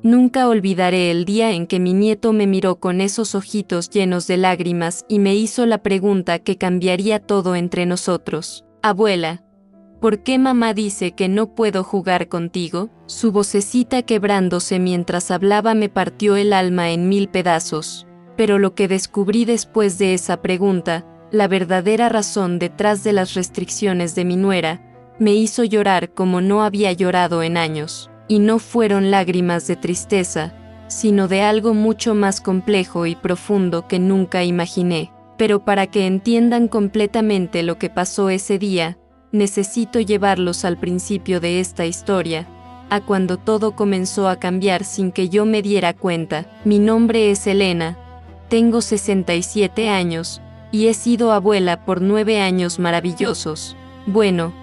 Nunca olvidaré el día en que mi nieto me miró con esos ojitos llenos de lágrimas y me hizo la pregunta que cambiaría todo entre nosotros. Abuela, ¿por qué mamá dice que no puedo jugar contigo? Su vocecita quebrándose mientras hablaba me partió el alma en 1000 pedazos. Pero lo que descubrí después de esa pregunta, la verdadera razón detrás de las restricciones de mi nuera, me hizo llorar como no había llorado en años. Y no fueron lágrimas de tristeza, sino de algo mucho más complejo y profundo que nunca imaginé. Pero para que entiendan completamente lo que pasó ese día, necesito llevarlos al principio de esta historia, a cuando todo comenzó a cambiar sin que yo me diera cuenta. Mi nombre es Elena, tengo 67 años, y he sido abuela por 9 años maravillosos. Bueno,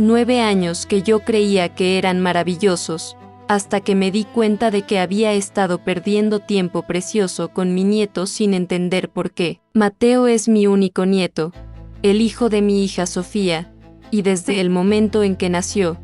9 años que yo creía que eran maravillosos, hasta que me di cuenta de que había estado perdiendo tiempo precioso con mi nieto sin entender por qué. Mateo es mi único nieto, el hijo de mi hija Sofía, y desde el momento en que nació,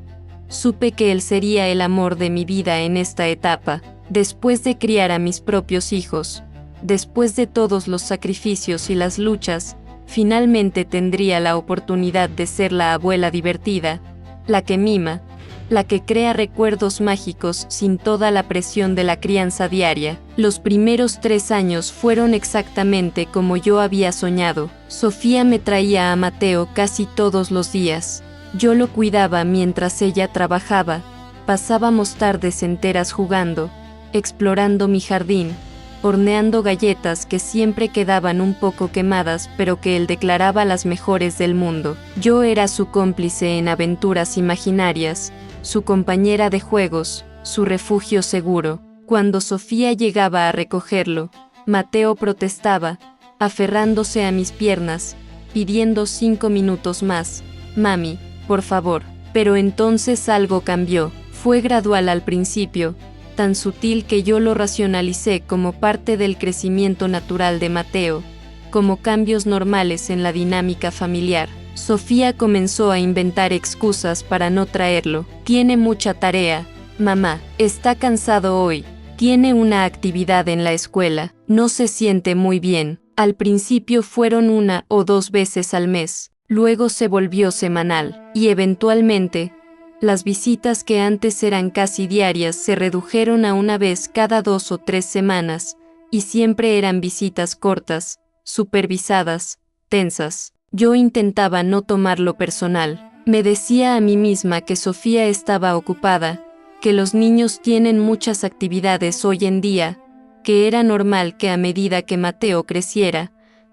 supe que él sería el amor de mi vida en esta etapa. Después de criar a mis propios hijos, después de todos los sacrificios y las luchas, finalmente tendría la oportunidad de ser la abuela divertida, la que mima, la que crea recuerdos mágicos sin toda la presión de la crianza diaria. Los primeros 3 años fueron exactamente como yo había soñado. Sofía me traía a Mateo casi todos los días. Yo lo cuidaba mientras ella trabajaba, pasábamos tardes enteras jugando, explorando mi jardín, horneando galletas que siempre quedaban un poco quemadas pero que él declaraba las mejores del mundo. Yo era su cómplice en aventuras imaginarias, su compañera de juegos, su refugio seguro. Cuando Sofía llegaba a recogerlo, Mateo protestaba, aferrándose a mis piernas, pidiendo 5 minutos más. Mami, por favor. Pero entonces algo cambió. Fue gradual al principio, tan sutil que yo lo racionalicé como parte del crecimiento natural de Mateo, como cambios normales en la dinámica familiar. Sofía comenzó a inventar excusas para no traerlo. Tiene mucha tarea, mamá, está cansado hoy, tiene una actividad en la escuela, no se siente muy bien. Al principio fueron 1 o 2 veces al mes, luego se volvió semanal, y eventualmente, las visitas que antes eran casi diarias se redujeron a 1 vez cada 2 o 3 semanas, y siempre eran visitas cortas, supervisadas, tensas. Yo intentaba no tomarlo personal. Me decía a mí misma que Sofía estaba ocupada, que los niños tienen muchas actividades hoy en día, que era normal que a medida que Mateo creciera,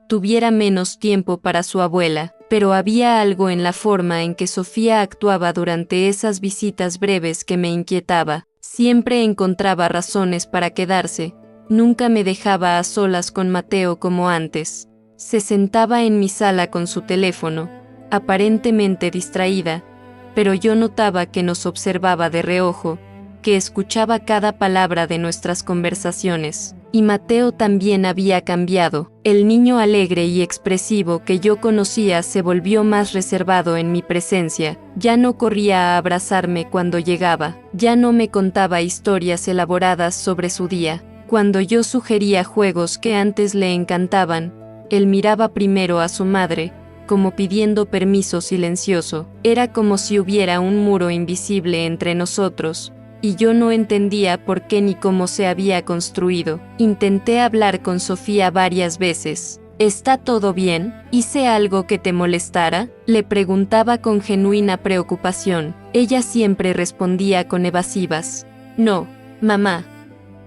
tuviera menos tiempo para su abuela, pero había algo en la forma en que Sofía actuaba durante esas visitas breves que me inquietaba. Siempre encontraba razones para quedarse, nunca me dejaba a solas con Mateo como antes. Se sentaba en mi sala con su teléfono, aparentemente distraída, pero yo notaba que nos observaba de reojo, que escuchaba cada palabra de nuestras conversaciones. Y Mateo también había cambiado. El niño alegre y expresivo que yo conocía se volvió más reservado en mi presencia. Ya no corría a abrazarme cuando llegaba. Ya no me contaba historias elaboradas sobre su día. Cuando yo sugería juegos que antes le encantaban, él miraba primero a su madre, como pidiendo permiso silencioso. Era como si hubiera un muro invisible entre nosotros, y yo no entendía por qué ni cómo se había construido. Intenté hablar con Sofía varias veces. ¿Está todo bien? ¿Hice algo que te molestara?, le preguntaba con genuina preocupación. Ella siempre respondía con evasivas. No, mamá.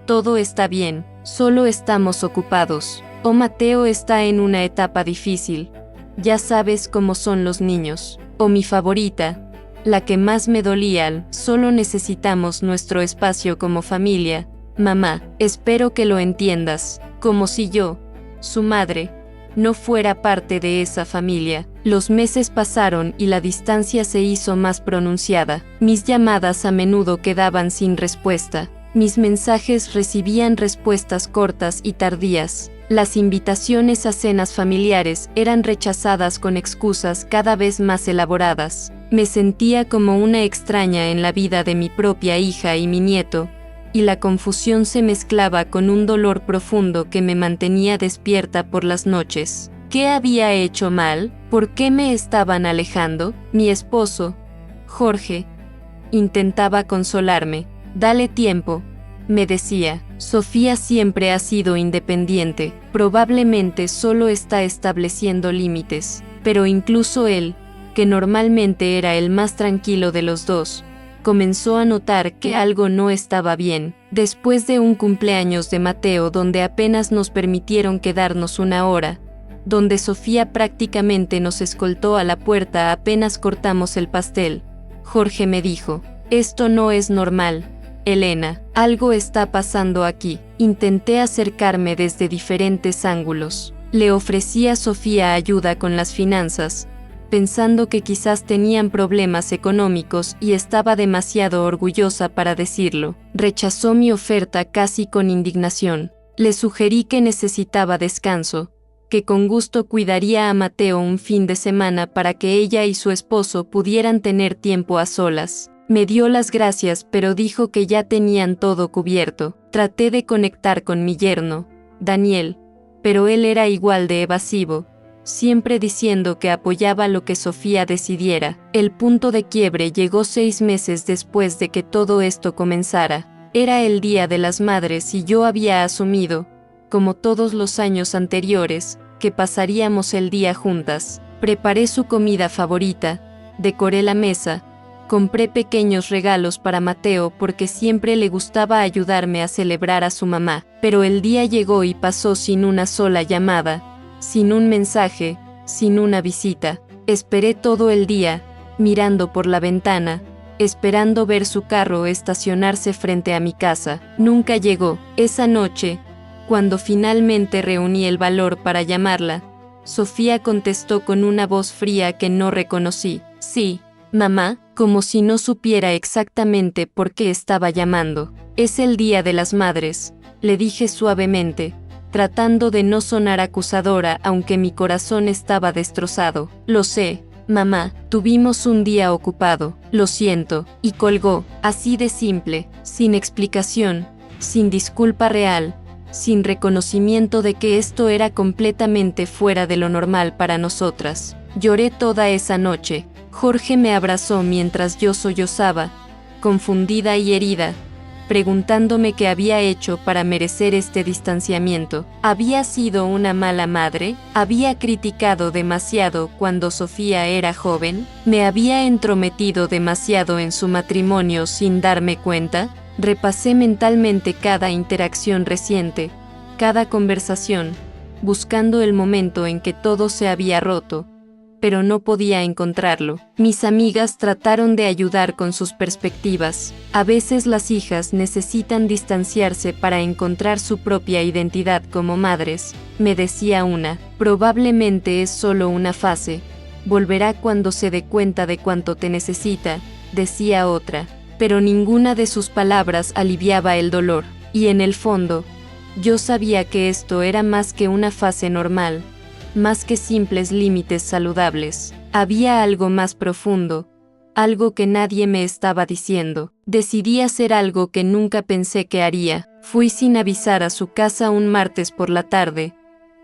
Todo está bien, solo estamos ocupados. O Mateo está en una etapa difícil. Ya sabes cómo son los niños. O mi favorita, la que más me dolía, solo necesitamos nuestro espacio como familia. Mamá, espero que lo entiendas, como si yo, su madre, no fuera parte de esa familia. Los meses pasaron y la distancia se hizo más pronunciada. Mis llamadas a menudo quedaban sin respuesta. Mis mensajes recibían respuestas cortas y tardías. Las invitaciones a cenas familiares eran rechazadas con excusas cada vez más elaboradas. Me sentía como una extraña en la vida de mi propia hija y mi nieto, y la confusión se mezclaba con un dolor profundo que me mantenía despierta por las noches. ¿Qué había hecho mal? ¿Por qué me estaban alejando? Mi esposo, Jorge, intentaba consolarme. Dale tiempo, me decía. Sofía siempre ha sido independiente, probablemente solo está estableciendo límites, pero incluso él, que normalmente era el más tranquilo de los dos, comenzó a notar que algo no estaba bien. Después de un cumpleaños de Mateo donde apenas nos permitieron quedarnos una hora, donde Sofía prácticamente nos escoltó a la puerta apenas cortamos el pastel, Jorge me dijo: esto no es normal, Elena, algo está pasando aquí. Intenté acercarme desde diferentes ángulos. Le ofrecí a Sofía ayuda con las finanzas, pensando que quizás tenían problemas económicos y estaba demasiado orgullosa para decirlo. Rechazó mi oferta casi con indignación. Le sugerí que necesitaba descanso, que con gusto cuidaría a Mateo un fin de semana para que ella y su esposo pudieran tener tiempo a solas. Me dio las gracias, pero dijo que ya tenían todo cubierto. Traté de conectar con mi yerno, Daniel, pero él era igual de evasivo, siempre diciendo que apoyaba lo que Sofía decidiera. El punto de quiebre llegó 6 meses después de que todo esto comenzara. Era el Día de las Madres y yo había asumido, como todos los años anteriores, que pasaríamos el día juntas. Preparé su comida favorita, decoré la mesa, compré pequeños regalos para Mateo porque siempre le gustaba ayudarme a celebrar a su mamá, pero el día llegó y pasó sin una sola llamada, sin un mensaje, sin una visita. Esperé todo el día, mirando por la ventana, esperando ver su carro estacionarse frente a mi casa. Nunca llegó. Esa noche, cuando finalmente reuní el valor para llamarla, Sofía contestó con una voz fría que no reconocí. Sí, mamá, como si no supiera exactamente por qué estaba llamando. Es el Día de las Madres, le dije suavemente, tratando de no sonar acusadora aunque mi corazón estaba destrozado. Lo sé, mamá, tuvimos un día ocupado, lo siento, y colgó, así de simple, sin explicación, sin disculpa real, sin reconocimiento de que esto era completamente fuera de lo normal para nosotras. Lloré toda esa noche. Jorge me abrazó mientras yo sollozaba, confundida y herida, preguntándome qué había hecho para merecer este distanciamiento. ¿Había sido una mala madre? ¿Había criticado demasiado cuando Sofía era joven? ¿Me había entrometido demasiado en su matrimonio sin darme cuenta? Repasé mentalmente cada interacción reciente, cada conversación, buscando el momento en que todo se había roto, pero no podía encontrarlo. Mis amigas trataron de ayudar con sus perspectivas. A veces las hijas necesitan distanciarse para encontrar su propia identidad como madres, me decía una. Probablemente es solo una fase. Volverá cuando se dé cuenta de cuánto te necesita, decía otra. Pero ninguna de sus palabras aliviaba el dolor, y en el fondo, yo sabía que esto era más que una fase normal, más que simples límites saludables. Había algo más profundo, algo que nadie me estaba diciendo. Decidí hacer algo que nunca pensé que haría. Fui sin avisar a su casa un martes por la tarde,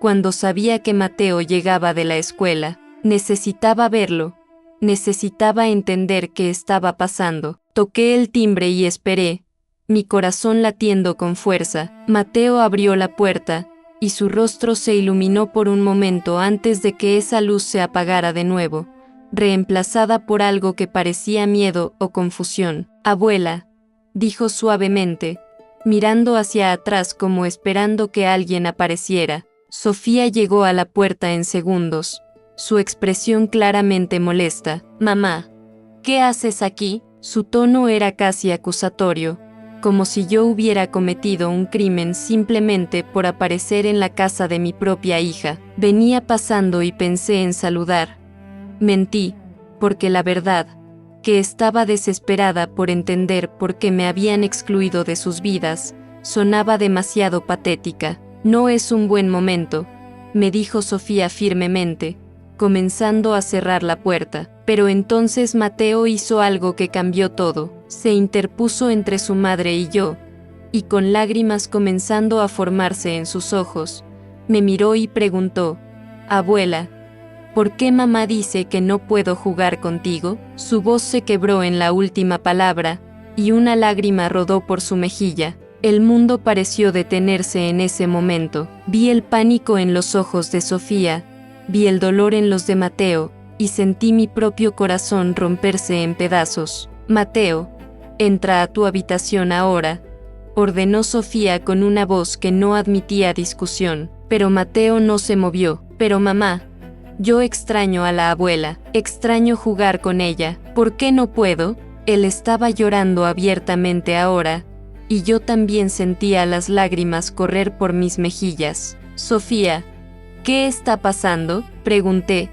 cuando sabía que Mateo llegaba de la escuela. Necesitaba verlo. Necesitaba entender qué estaba pasando. Toqué el timbre y esperé, mi corazón latiendo con fuerza. Mateo abrió la puerta, y su rostro se iluminó por un momento antes de que esa luz se apagara de nuevo, reemplazada por algo que parecía miedo o confusión. Abuela, dijo suavemente, mirando hacia atrás como esperando que alguien apareciera. Sofía llegó a la puerta en segundos, su expresión claramente molesta. Mamá, ¿qué haces aquí? Su tono era casi acusatorio, como si yo hubiera cometido un crimen simplemente por aparecer en la casa de mi propia hija. Venía pasando y pensé en saludar. Mentí, porque la verdad, que estaba desesperada por entender por qué me habían excluido de sus vidas, sonaba demasiado patética. No es un buen momento, me dijo Sofía firmemente, comenzando a cerrar la puerta. Pero entonces Mateo hizo algo que cambió todo. Se interpuso entre su madre y yo, y con lágrimas comenzando a formarse en sus ojos, me miró y preguntó: «Abuela, ¿por qué mamá dice que no puedo jugar contigo?». Su voz se quebró en la última palabra, y una lágrima rodó por su mejilla. El mundo pareció detenerse en ese momento. Vi el pánico en los ojos de Sofía, vi el dolor en los de Mateo, y sentí mi propio corazón romperse en pedazos. «Mateo, entra a tu habitación ahora», ordenó Sofía con una voz que no admitía discusión. Pero Mateo no se movió. «Pero mamá, yo extraño a la abuela, extraño jugar con ella, ¿por qué no puedo?». Él estaba llorando abiertamente ahora, y yo también sentía las lágrimas correr por mis mejillas. «Sofía, ¿qué está pasando?», pregunté,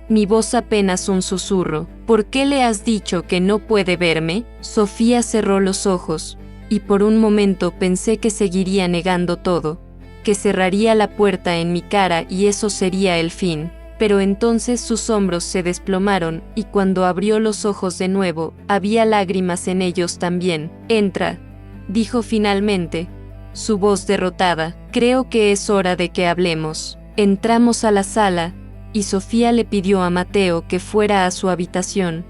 mi voz apenas un susurro. «¿Por qué le has dicho que no puede verme?». Sofía cerró los ojos, y por un momento pensé que seguiría negando todo, que cerraría la puerta en mi cara y eso sería el fin. Pero entonces sus hombros se desplomaron, y cuando abrió los ojos de nuevo, había lágrimas en ellos también. «Entra», dijo finalmente, su voz derrotada. «Creo que es hora de que hablemos». Entramos a la sala, y Sofía le pidió a Mateo que fuera a su habitación,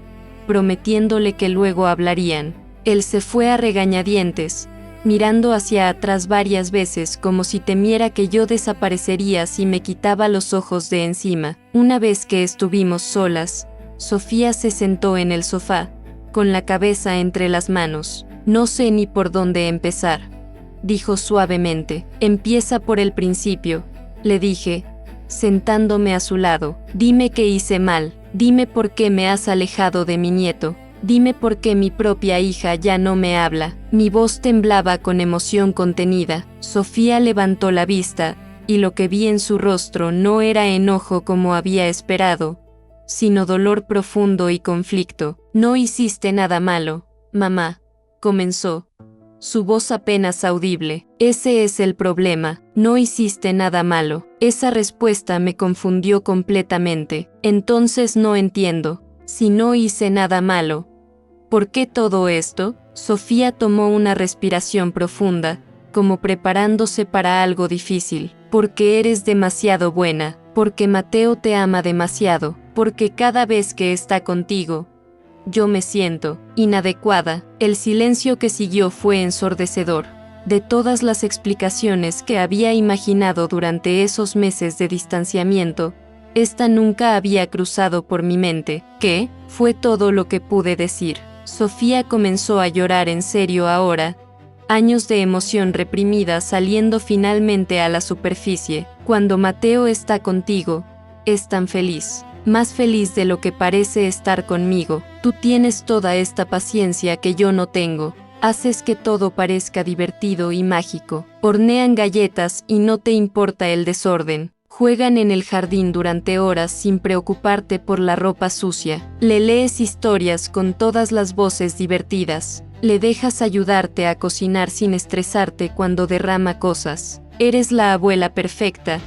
prometiéndole que luego hablarían. Él se fue a regañadientes, mirando hacia atrás varias veces como si temiera que yo desaparecería si me quitaba los ojos de encima. Una vez que estuvimos solas, Sofía se sentó en el sofá, con la cabeza entre las manos. «No sé ni por dónde empezar», dijo suavemente. «Empieza por el principio», le dije, sentándome a su lado. «Dime qué hice mal, dime por qué me has alejado de mi nieto. Dime por qué mi propia hija ya no me habla». Mi voz temblaba con emoción contenida. Sofía levantó la vista, y lo que vi en su rostro no era enojo como había esperado, sino dolor profundo y conflicto. «No hiciste nada malo, mamá», comenzó, su voz apenas audible. «Ese es el problema, no hiciste nada malo». Esa respuesta me confundió completamente. «Entonces no entiendo, si no hice nada malo, ¿por qué todo esto?». Sofía tomó una respiración profunda, como preparándose para algo difícil. «Porque eres demasiado buena, porque Mateo te ama demasiado, porque cada vez que está contigo, yo me siento inadecuada». El silencio que siguió fue ensordecedor. De todas las explicaciones que había imaginado durante esos meses de distanciamiento, esta nunca había cruzado por mi mente. «¿Qué?», fue todo lo que pude decir. Sofía comenzó a llorar en serio ahora, años de emoción reprimida saliendo finalmente a la superficie. «Cuando Mateo está contigo, es tan feliz, más feliz de lo que parece estar conmigo. Tú tienes toda esta paciencia que yo no tengo. Haces que todo parezca divertido y mágico. Hornean galletas y no te importa el desorden. Juegan en el jardín durante horas sin preocuparte por la ropa sucia. Le lees historias con todas las voces divertidas. Le dejas ayudarte a cocinar sin estresarte cuando derrama cosas. Eres la abuela perfecta,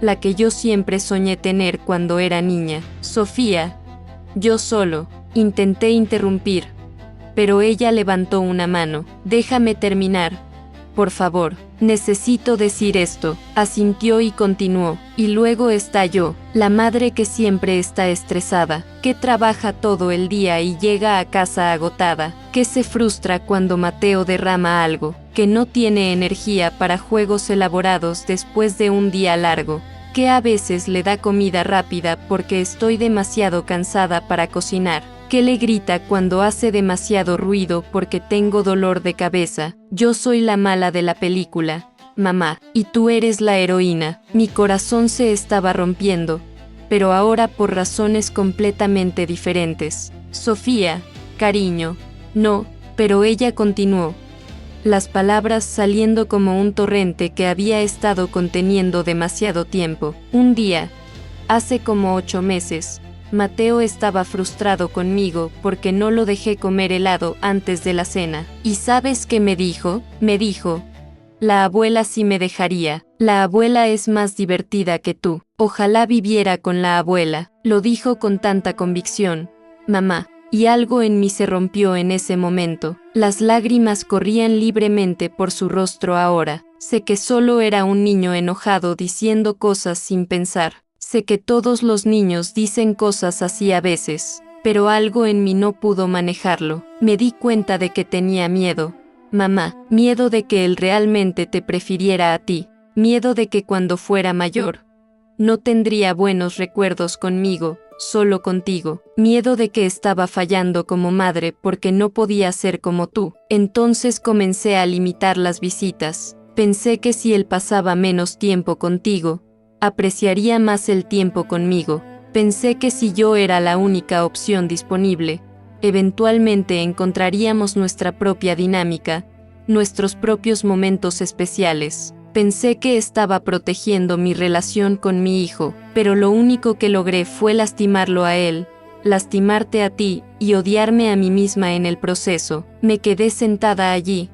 la que yo siempre soñé tener cuando era niña». «Sofía», yo solo intenté interrumpir, pero ella levantó una mano. «Déjame terminar, por favor, necesito decir esto». Asintió y continuó. «Y luego está yo, la madre que siempre está estresada, que trabaja todo el día y llega a casa agotada, que se frustra cuando Mateo derrama algo, que no tiene energía para juegos elaborados después de un día largo, que a veces le da comida rápida porque estoy demasiado cansada para cocinar, que le grita cuando hace demasiado ruido porque tengo dolor de cabeza. Yo soy la mala de la película, mamá, y tú eres la heroína». Mi corazón se estaba rompiendo, pero ahora por razones completamente diferentes. «Sofía, cariño». «No», pero ella continuó, las palabras saliendo como un torrente que había estado conteniendo demasiado tiempo. «Un día, hace como 8 meses, Mateo estaba frustrado conmigo porque no lo dejé comer helado antes de la cena. ¿Y sabes qué me dijo? Me dijo: la abuela sí me dejaría. La abuela es más divertida que tú. Ojalá viviera con la abuela». Lo dijo con tanta convicción, mamá, y algo en mí se rompió en ese momento. Las lágrimas corrían libremente por su rostro ahora. Sé que solo era un niño enojado diciendo cosas sin pensar. Sé que todos los niños dicen cosas así a veces, pero algo en mí no pudo manejarlo. Me di cuenta de que tenía miedo. Mamá, miedo de que él realmente te prefiriera a ti. Miedo de que cuando fuera mayor, no tendría buenos recuerdos conmigo, solo contigo. Miedo de que estaba fallando como madre porque no podía ser como tú. Entonces comencé a limitar las visitas. Pensé que si él pasaba menos tiempo contigo, apreciaría más el tiempo conmigo. Pensé que si yo era la única opción disponible, eventualmente encontraríamos nuestra propia dinámica, nuestros propios momentos especiales. Pensé que estaba protegiendo mi relación con mi hijo, pero lo único que logré fue lastimarlo a él, lastimarte a ti y odiarme a mí misma en el proceso. Me quedé sentada allí,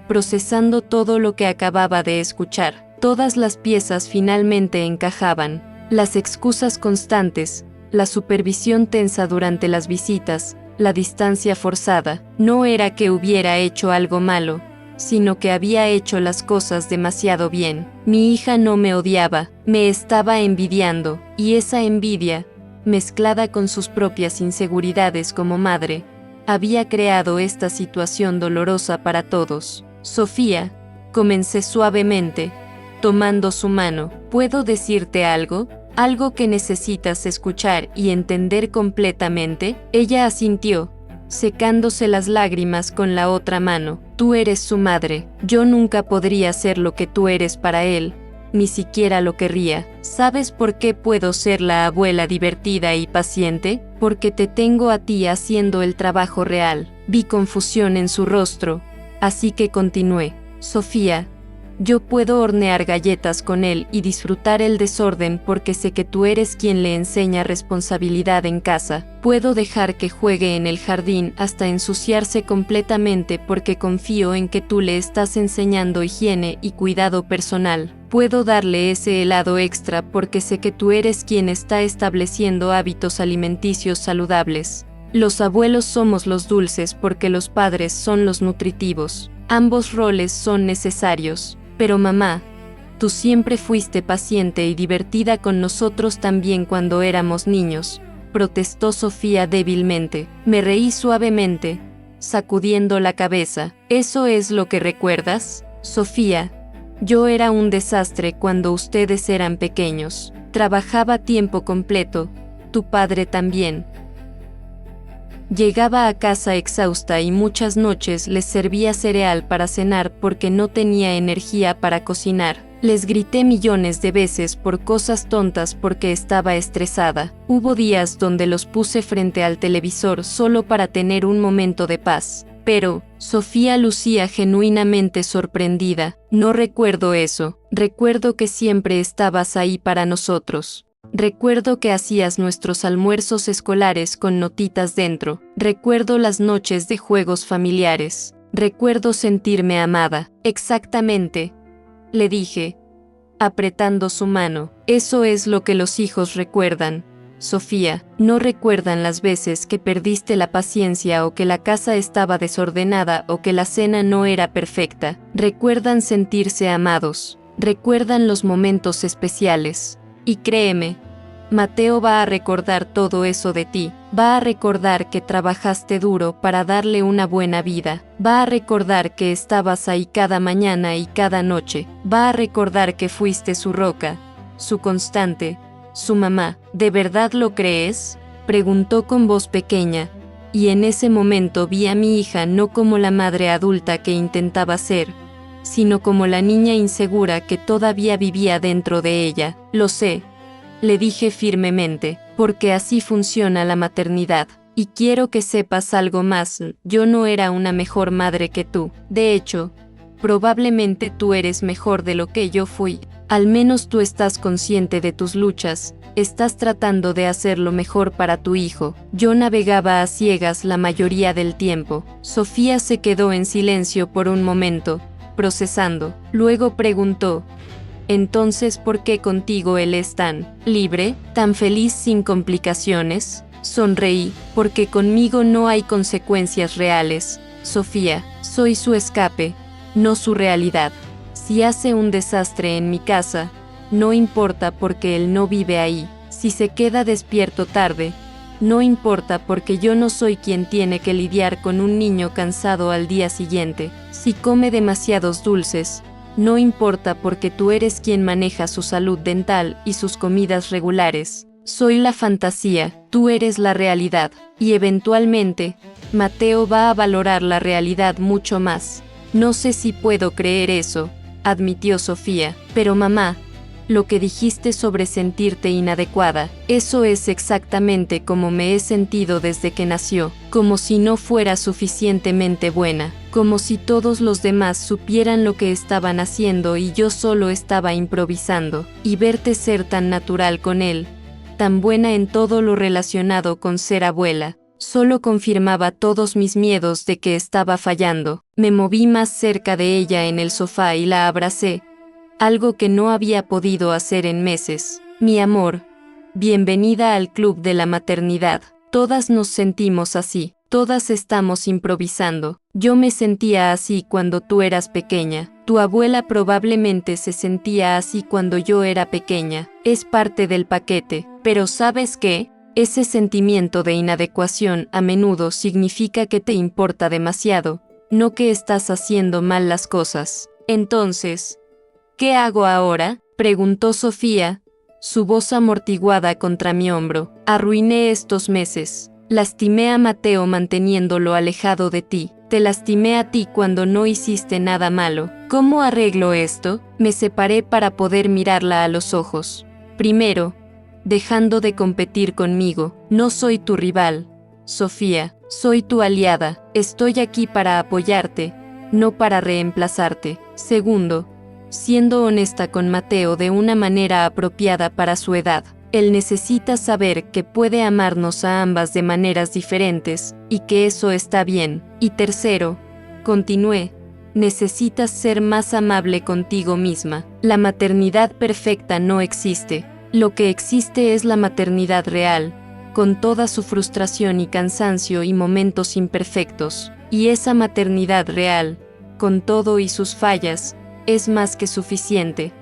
procesando todo lo que acababa de escuchar. Todas las piezas finalmente encajaban. Las excusas constantes, la supervisión tensa durante las visitas, la distancia forzada. No era que hubiera hecho algo malo, sino que había hecho las cosas demasiado bien. Mi hija no me odiaba, me estaba envidiando, y esa envidia, mezclada con sus propias inseguridades como madre, había creado esta situación dolorosa para todos. Sofía, comencé suavemente, tomando su mano. ¿Puedo decirte algo? ¿Algo que necesitas escuchar y entender completamente? Ella asintió, secándose las lágrimas con la otra mano. Tú eres su madre. Yo nunca podría ser lo que tú eres para él, ni siquiera lo querría. ¿Sabes por qué puedo ser la abuela divertida y paciente? Porque te tengo a ti haciendo el trabajo real. Vi confusión en su rostro, así que continué. Sofía, yo puedo hornear galletas con él y disfrutar el desorden porque sé que tú eres quien le enseña responsabilidad en casa. Puedo dejar que juegue en el jardín hasta ensuciarse completamente porque confío en que tú le estás enseñando higiene y cuidado personal. Puedo darle ese helado extra porque sé que tú eres quien está estableciendo hábitos alimenticios saludables. Los abuelos somos los dulces porque los padres son los nutritivos. Ambos roles son necesarios. Pero mamá, tú siempre fuiste paciente y divertida con nosotros también cuando éramos niños, protestó Sofía débilmente. Me reí suavemente, sacudiendo la cabeza. ¿Eso es lo que recuerdas? Sofía, yo era un desastre cuando ustedes eran pequeños. Trabajaba tiempo completo, tu padre también. Llegaba a casa exhausta y muchas noches les servía cereal para cenar porque no tenía energía para cocinar. Les grité millones de veces por cosas tontas porque estaba estresada. Hubo días donde los puse frente al televisor solo para tener un momento de paz. Pero, Sofía lucía genuinamente sorprendida. No recuerdo eso. Recuerdo que siempre estabas ahí para nosotros. Recuerdo que hacías nuestros almuerzos escolares con notitas dentro. Recuerdo las noches de juegos familiares. Recuerdo sentirme amada. Exactamente, le dije, apretando su mano. Eso es lo que los hijos recuerdan. Sofía, no recuerdan las veces que perdiste la paciencia o que la casa estaba desordenada o que la cena no era perfecta. Recuerdan sentirse amados. Recuerdan los momentos especiales. Y créeme, Mateo va a recordar todo eso de ti. Va a recordar que trabajaste duro para darle una buena vida. Va a recordar que estabas ahí cada mañana y cada noche. Va a recordar que fuiste su roca, su constante, su mamá. ¿De verdad lo crees?, preguntó con voz pequeña, y en ese momento vi a mi hija no como la madre adulta que intentaba ser, sino como la niña insegura que todavía vivía dentro de ella. Lo sé, le dije firmemente, porque así funciona la maternidad. Y quiero que sepas algo más, yo no era una mejor madre que tú. De hecho, probablemente tú eres mejor de lo que yo fui. Al menos tú estás consciente de tus luchas, estás tratando de hacer lo mejor para tu hijo. Yo navegaba a ciegas la mayoría del tiempo. Sofía se quedó en silencio por un momento, procesando. Luego preguntó, ¿entonces por qué contigo él es tan libre, tan feliz sin complicaciones? Sonreí, porque conmigo no hay consecuencias reales. Sofía, soy su escape, no su realidad. Si hace un desastre en mi casa, no importa porque él no vive ahí. Si se queda despierto tarde, no importa porque yo no soy quien tiene que lidiar con un niño cansado al día siguiente. Si come demasiados dulces, no importa porque tú eres quien maneja su salud dental y sus comidas regulares. Soy la fantasía, tú eres la realidad. Y eventualmente, Mateo va a valorar la realidad mucho más. No sé si puedo creer eso, admitió Sofía. Pero mamá, lo que dijiste sobre sentirte inadecuada, eso es exactamente como me he sentido desde que nació, como si no fuera suficientemente buena, como si todos los demás supieran lo que estaban haciendo y yo solo estaba improvisando, y verte ser tan natural con él, tan buena en todo lo relacionado con ser abuela, solo confirmaba todos mis miedos de que estaba fallando. Me moví más cerca de ella en el sofá y la abracé, algo que no había podido hacer en meses. Mi amor, bienvenida al club de la maternidad. Todas nos sentimos así, todas estamos improvisando. Yo me sentía así cuando tú eras pequeña. Tu abuela probablemente se sentía así cuando yo era pequeña. Es parte del paquete. Pero ¿sabes qué? Ese sentimiento de inadecuación a menudo significa que te importa demasiado, no que estás haciendo mal las cosas. Entonces, ¿qué hago ahora?, preguntó Sofía, su voz amortiguada contra mi hombro. Arruiné estos meses. Lastimé a Mateo manteniéndolo alejado de ti. Te lastimé a ti cuando no hiciste nada malo. ¿Cómo arreglo esto? Me separé para poder mirarla a los ojos. Primero, dejando de competir conmigo. No soy tu rival, Sofía. Soy tu aliada. Estoy aquí para apoyarte, no para reemplazarte. Segundo, siendo honesta con Mateo de una manera apropiada para su edad. Él necesita saber que puede amarnos a ambas de maneras diferentes, y que eso está bien. Y tercero, continué, necesitas ser más amable contigo misma. La maternidad perfecta no existe. Lo que existe es la maternidad real, con toda su frustración y cansancio y momentos imperfectos. Y esa maternidad real, con todo y sus fallas, es más que suficiente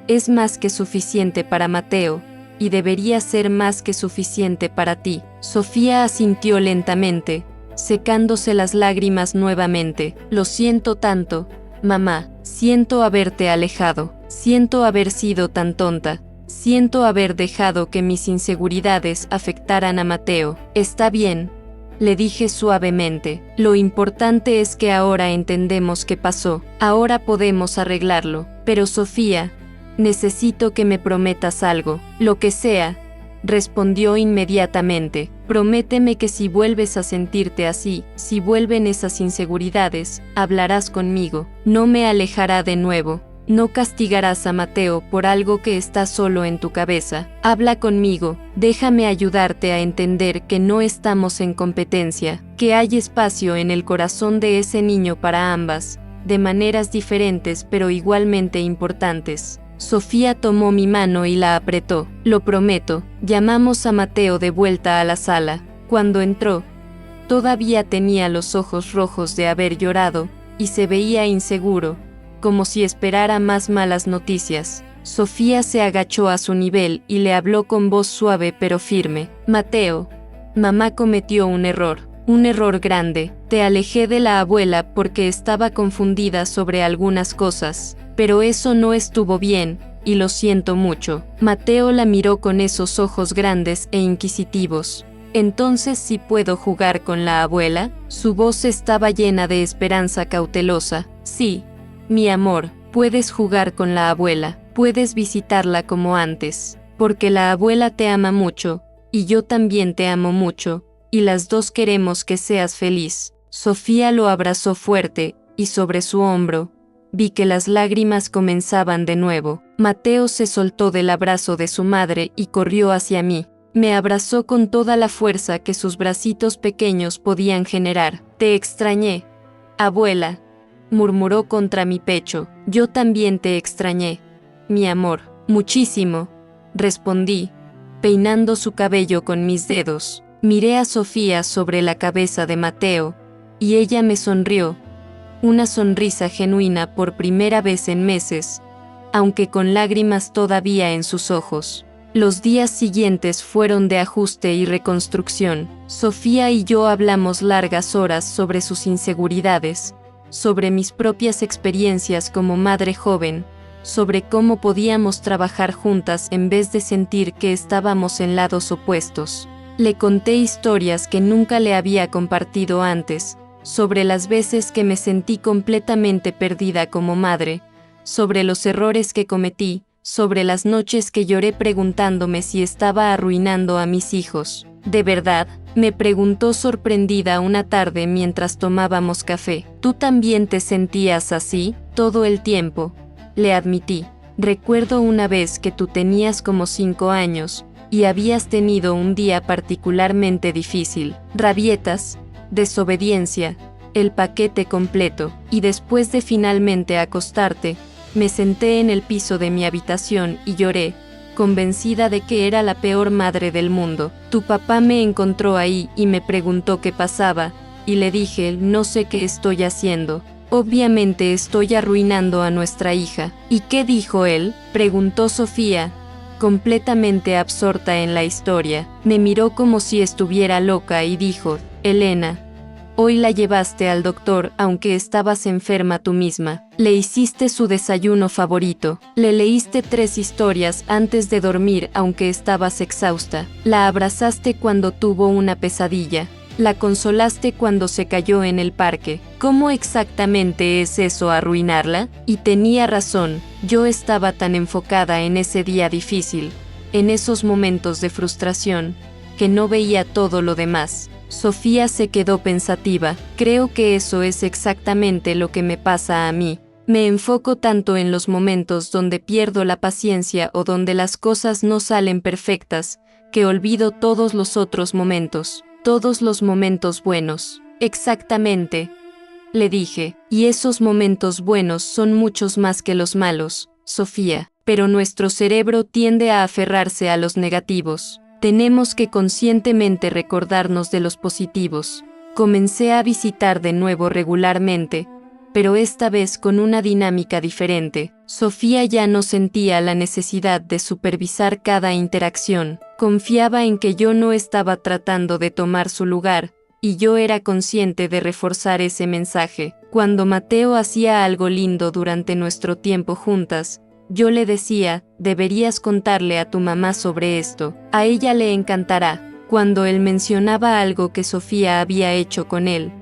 para Mateo, y debería ser más que suficiente para ti. Sofía asintió lentamente, secándose las lágrimas nuevamente. Lo siento tanto, mamá, siento haberte alejado, siento haber sido tan tonta, siento haber dejado que mis inseguridades afectaran a Mateo. Está bien, le dije suavemente. Lo importante es que ahora entendemos qué pasó. Ahora podemos arreglarlo. Pero Sofía, necesito que me prometas algo. Lo que sea, respondió inmediatamente. Prométeme que si vuelves a sentirte así, si vuelven esas inseguridades, hablarás conmigo. No me alejará de nuevo. No castigarás a Mateo por algo que está solo en tu cabeza. Habla conmigo, déjame ayudarte a entender que no estamos en competencia, que hay espacio en el corazón de ese niño para ambas, de maneras diferentes pero igualmente importantes. Sofía tomó mi mano y la apretó. Lo prometo. Llamamos a Mateo de vuelta a la sala. Cuando entró, todavía tenía los ojos rojos de haber llorado, y se veía inseguro, como si esperara más malas noticias. Sofía se agachó a su nivel y le habló con voz suave pero firme. Mateo, mamá cometió un error grande. Te alejé de la abuela porque estaba confundida sobre algunas cosas, pero eso no estuvo bien, y lo siento mucho. Mateo la miró con esos ojos grandes e inquisitivos. ¿Entonces sí puedo jugar con la abuela? Su voz estaba llena de esperanza cautelosa. Sí, mi amor, puedes jugar con la abuela, puedes visitarla como antes, porque la abuela te ama mucho, y yo también te amo mucho, y las dos queremos que seas feliz. Sofía lo abrazó fuerte, y sobre su hombro, vi que las lágrimas comenzaban de nuevo. Mateo se soltó del abrazo de su madre y corrió hacia mí. Me abrazó con toda la fuerza que sus bracitos pequeños podían generar. Te extrañé, abuela, murmuró contra mi pecho. Yo también te extrañé, mi amor. Muchísimo, respondí, peinando su cabello con mis dedos. Miré a Sofía sobre la cabeza de Mateo, y ella me sonrió, una sonrisa genuina por primera vez en meses, aunque con lágrimas todavía en sus ojos. Los días siguientes fueron de ajuste y reconstrucción. Sofía y yo hablamos largas horas sobre sus inseguridades, sobre mis propias experiencias como madre joven, sobre cómo podíamos trabajar juntas en vez de sentir que estábamos en lados opuestos. Le conté historias que nunca le había compartido antes, sobre las veces que me sentí completamente perdida como madre, sobre los errores que cometí, sobre las noches que lloré preguntándome si estaba arruinando a mis hijos. ¿De verdad?, me preguntó sorprendida una tarde mientras tomábamos café. ¿Tú también te sentías así, todo el tiempo?, le admití. Recuerdo una vez que tú tenías como 5 años, y habías tenido un día particularmente difícil. Rabietas, desobediencia, el paquete completo, y después de finalmente acostarte, me senté en el piso de mi habitación y lloré, convencida de que era la peor madre del mundo. Tu papá me encontró ahí y me preguntó qué pasaba, y le dije, no sé qué estoy haciendo. Obviamente estoy arruinando a nuestra hija. ¿Y qué dijo él?, preguntó Sofía, completamente absorta en la historia. Me miró como si estuviera loca y dijo, Elena, hoy la llevaste al doctor aunque estabas enferma tú misma. Le hiciste su desayuno favorito. Le leíste 3 historias antes de dormir aunque estabas exhausta. La abrazaste cuando tuvo una pesadilla. La consolaste cuando se cayó en el parque. ¿Cómo exactamente es eso arruinarla? Y tenía razón, yo estaba tan enfocada en ese día difícil, en esos momentos de frustración, que no veía todo lo demás. Sofía se quedó pensativa. Creo que eso es exactamente lo que me pasa a mí. Me enfoco tanto en los momentos donde pierdo la paciencia o donde las cosas no salen perfectas, que olvido todos los otros momentos, todos los momentos buenos. Exactamente, le dije, y esos momentos buenos son muchos más que los malos, Sofía, pero nuestro cerebro tiende a aferrarse a los negativos. Tenemos que conscientemente recordarnos de los positivos. Comencé a visitar de nuevo regularmente, pero esta vez con una dinámica diferente. Sofía ya no sentía la necesidad de supervisar cada interacción. Confiaba en que yo no estaba tratando de tomar su lugar, y yo era consciente de reforzar ese mensaje. Cuando Mateo hacía algo lindo durante nuestro tiempo juntas, yo le decía, deberías contarle a tu mamá sobre esto, a ella le encantará. Cuando él mencionaba algo que Sofía había hecho con él,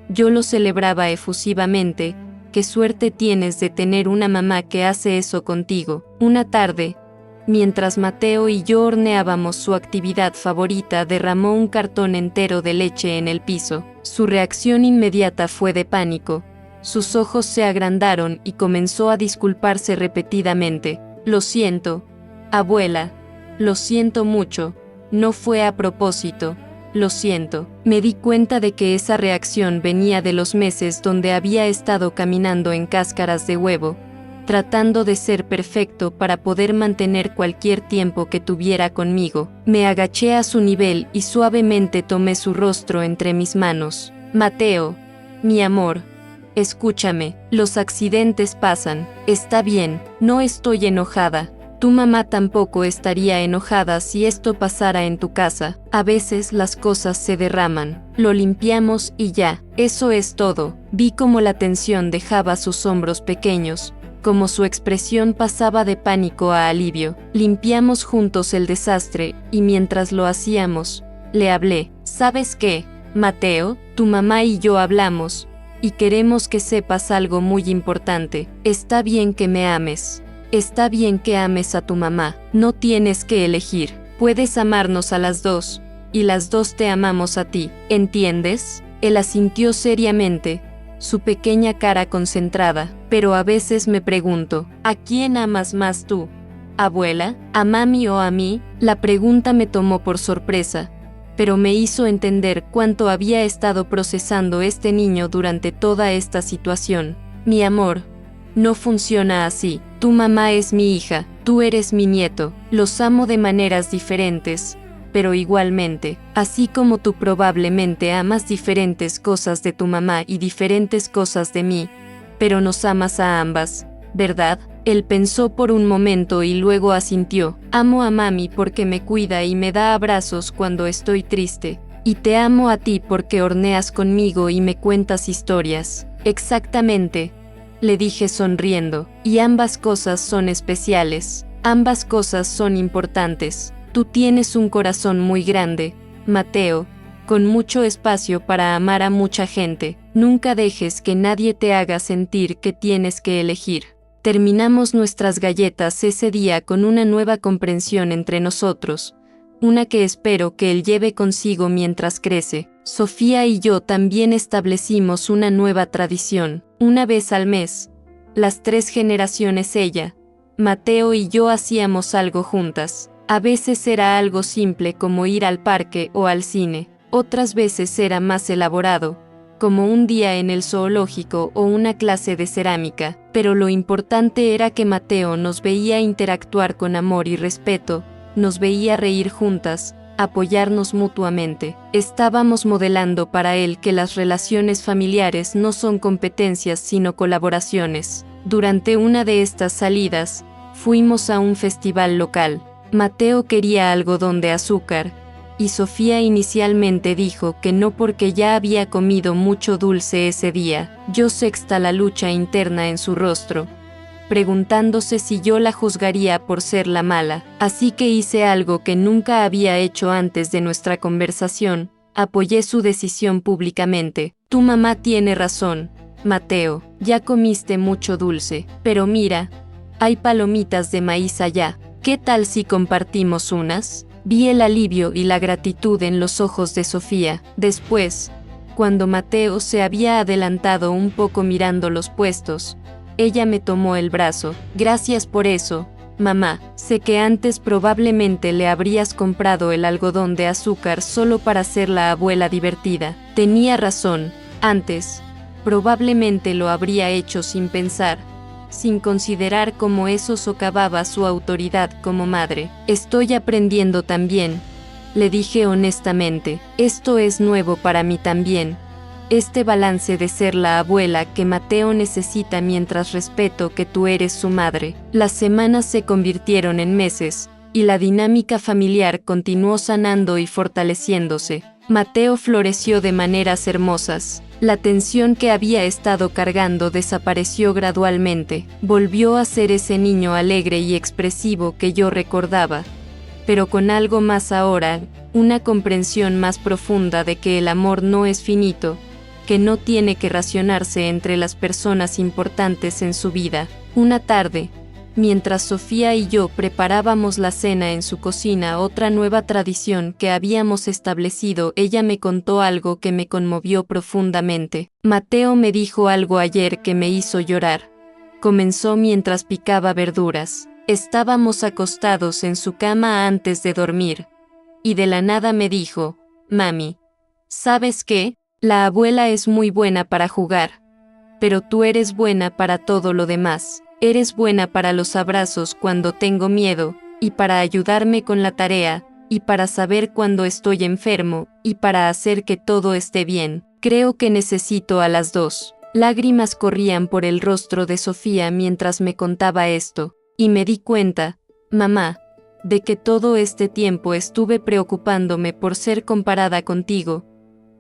yo lo celebraba efusivamente. Qué suerte tienes de tener una mamá que hace eso contigo. Una tarde, mientras Mateo y yo horneábamos su actividad favorita, derramó un cartón entero de leche en el piso. Su reacción inmediata fue de pánico. Sus ojos se agrandaron y comenzó a disculparse repetidamente. Lo siento, abuela. Lo siento mucho. No fue a propósito. Lo siento. Me di cuenta de que esa reacción venía de los meses donde había estado caminando en cáscaras de huevo, tratando de ser perfecto para poder mantener cualquier tiempo que tuviera conmigo. Me agaché a su nivel y suavemente tomé su rostro entre mis manos. Mateo, mi amor, escúchame, los accidentes pasan, está bien, no estoy enojada. Tu mamá tampoco estaría enojada si esto pasara en tu casa. A veces las cosas se derraman. Lo limpiamos y ya, eso es todo. Vi cómo la tensión dejaba sus hombros pequeños, como su expresión pasaba de pánico a alivio. Limpiamos juntos el desastre, y mientras lo hacíamos, le hablé. ¿Sabes qué, Mateo? Tu mamá y yo hablamos, y queremos que sepas algo muy importante. Está bien que me ames. Está bien que ames a tu mamá. No tienes que elegir. Puedes amarnos a las dos, y las dos te amamos a ti. ¿Entiendes? Él asintió seriamente, su pequeña cara concentrada. Pero a veces me pregunto, ¿a quién amas más tú? ¿Abuela? ¿A mami o a mí? La pregunta me tomó por sorpresa, pero me hizo entender cuánto había estado procesando este niño durante toda esta situación. Mi amor, no funciona así. Tu mamá es mi hija, tú eres mi nieto. Los amo de maneras diferentes, pero igualmente, así como tú probablemente amas diferentes cosas de tu mamá y diferentes cosas de mí, pero nos amas a ambas, ¿verdad? Él pensó por un momento y luego asintió. Amo a mami porque me cuida y me da abrazos cuando estoy triste. Y te amo a ti porque horneas conmigo y me cuentas historias. Exactamente, le dije sonriendo, y ambas cosas son especiales. Ambas cosas son importantes. Tú tienes un corazón muy grande, Mateo, con mucho espacio para amar a mucha gente. Nunca dejes que nadie te haga sentir que tienes que elegir. Terminamos nuestras galletas ese día con una nueva comprensión entre nosotros, una que espero que él lleve consigo mientras crece. Sofía y yo también establecimos una nueva tradición. Una vez al mes, las 3 generaciones ella, Mateo y yo hacíamos algo juntas. A veces era algo simple como ir al parque o al cine, otras veces era más elaborado, como un día en el zoológico o una clase de cerámica, pero lo importante era que Mateo nos veía interactuar con amor y respeto, nos veía reír juntas, apoyarnos mutuamente. Estábamos modelando para él que las relaciones familiares no son competencias sino colaboraciones. Durante una de estas salidas, fuimos a un festival local. Mateo quería algodón de azúcar, y Sofía inicialmente dijo que no porque ya había comido mucho dulce ese día. Yo sexta la lucha interna en su rostro, preguntándose si yo la juzgaría por ser la mala. Así que hice algo que nunca había hecho antes de nuestra conversación, apoyé su decisión públicamente. Tu mamá tiene razón, Mateo, ya comiste mucho dulce, pero mira, hay palomitas de maíz allá. ¿Qué tal si compartimos unas? Vi el alivio y la gratitud en los ojos de Sofía. Después, cuando Mateo se había adelantado un poco mirando los puestos, ella me tomó el brazo. Gracias por eso, mamá. Sé que antes probablemente le habrías comprado el algodón de azúcar solo para ser la abuela divertida. Tenía razón. Antes, probablemente lo habría hecho sin pensar, sin considerar cómo eso socavaba su autoridad como madre. Estoy aprendiendo también, le dije honestamente. Esto es nuevo para mí también. Este balance de ser la abuela que Mateo necesita mientras respeto que tú eres su madre. Las semanas se convirtieron en meses, y la dinámica familiar continuó sanando y fortaleciéndose. Mateo floreció de maneras hermosas. La tensión que había estado cargando desapareció gradualmente. Volvió a ser ese niño alegre y expresivo que yo recordaba, pero con algo más ahora, una comprensión más profunda de que el amor no es finito, que no tiene que racionarse entre las personas importantes en su vida. Una tarde, mientras Sofía y yo preparábamos la cena en su cocina, otra nueva tradición que habíamos establecido, ella me contó algo que me conmovió profundamente. Mateo me dijo algo ayer que me hizo llorar. Comenzó mientras picaba verduras. Estábamos acostados en su cama antes de dormir, y de la nada me dijo, mami, ¿sabes qué? La abuela es muy buena para jugar, pero tú eres buena para todo lo demás. Eres buena para los abrazos cuando tengo miedo, y para ayudarme con la tarea, y para saber cuando estoy enfermo, y para hacer que todo esté bien. Creo que necesito a las dos. Lágrimas corrían por el rostro de Sofía mientras me contaba esto, y me di cuenta, mamá, de que todo este tiempo estuve preocupándome por ser comparada contigo,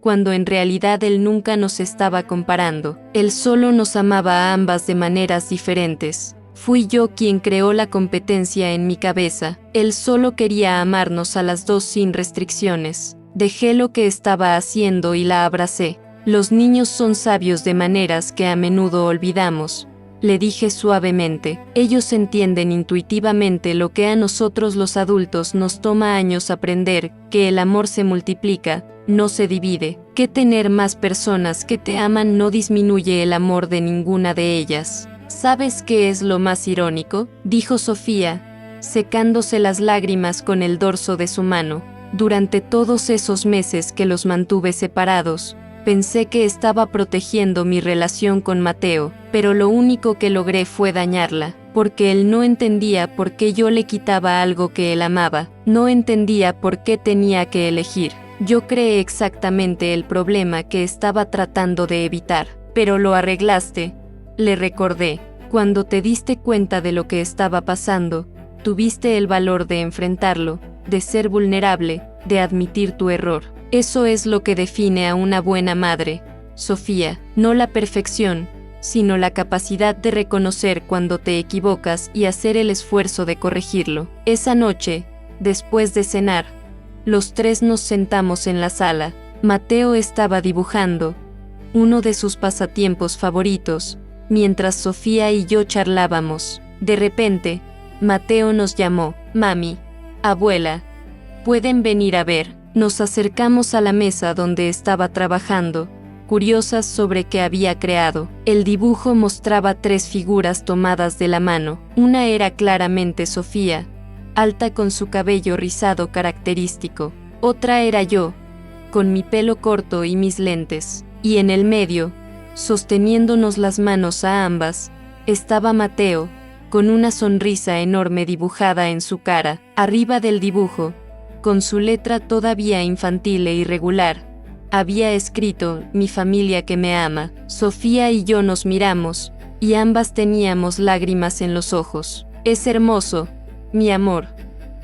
cuando en realidad él nunca nos estaba comparando. Él solo nos amaba a ambas de maneras diferentes. Fui yo quien creó la competencia en mi cabeza. Él solo quería amarnos a las dos sin restricciones. Dejé lo que estaba haciendo y la abracé. Los niños son sabios de maneras que a menudo olvidamos, le dije suavemente. Ellos entienden intuitivamente lo que a nosotros los adultos nos toma años aprender, que el amor se multiplica, no se divide, que tener más personas que te aman no disminuye el amor de ninguna de ellas. ¿Sabes qué es lo más irónico?, dijo Sofía, secándose las lágrimas con el dorso de su mano. Durante todos esos meses que los mantuve separados, pensé que estaba protegiendo mi relación con Mateo, pero lo único que logré fue dañarla. porque él no entendía por qué yo le quitaba algo que él amaba, no entendía por qué tenía que elegir. Yo creé exactamente el problema que estaba tratando de evitar, pero lo arreglaste, le recordé. Cuando te diste cuenta de lo que estaba pasando, tuviste el valor de enfrentarlo, de ser vulnerable, de admitir tu error. Eso es lo que define a una buena madre, Sofía, no la perfección, sino la capacidad de reconocer cuando te equivocas y hacer el esfuerzo de corregirlo. Esa noche, después de cenar, los tres nos sentamos en la sala. Mateo estaba dibujando, uno de sus pasatiempos favoritos, mientras Sofía y yo charlábamos. De repente, Mateo nos llamó: «Mami, abuela, ¿pueden venir a ver?». Nos acercamos a la mesa donde estaba trabajando, curiosas sobre qué había creado. El dibujo mostraba 3 figuras tomadas de la mano. Una era claramente Sofía, alta con su cabello rizado característico. Otra era yo, con mi pelo corto y mis lentes. Y en el medio, sosteniéndonos las manos a ambas, estaba Mateo, con una sonrisa enorme dibujada en su cara. Arriba del dibujo, con su letra todavía infantil e irregular, había escrito: «Mi familia que me ama». Sofía y yo nos miramos, y ambas teníamos lágrimas en los ojos. «Es hermoso, mi amor»,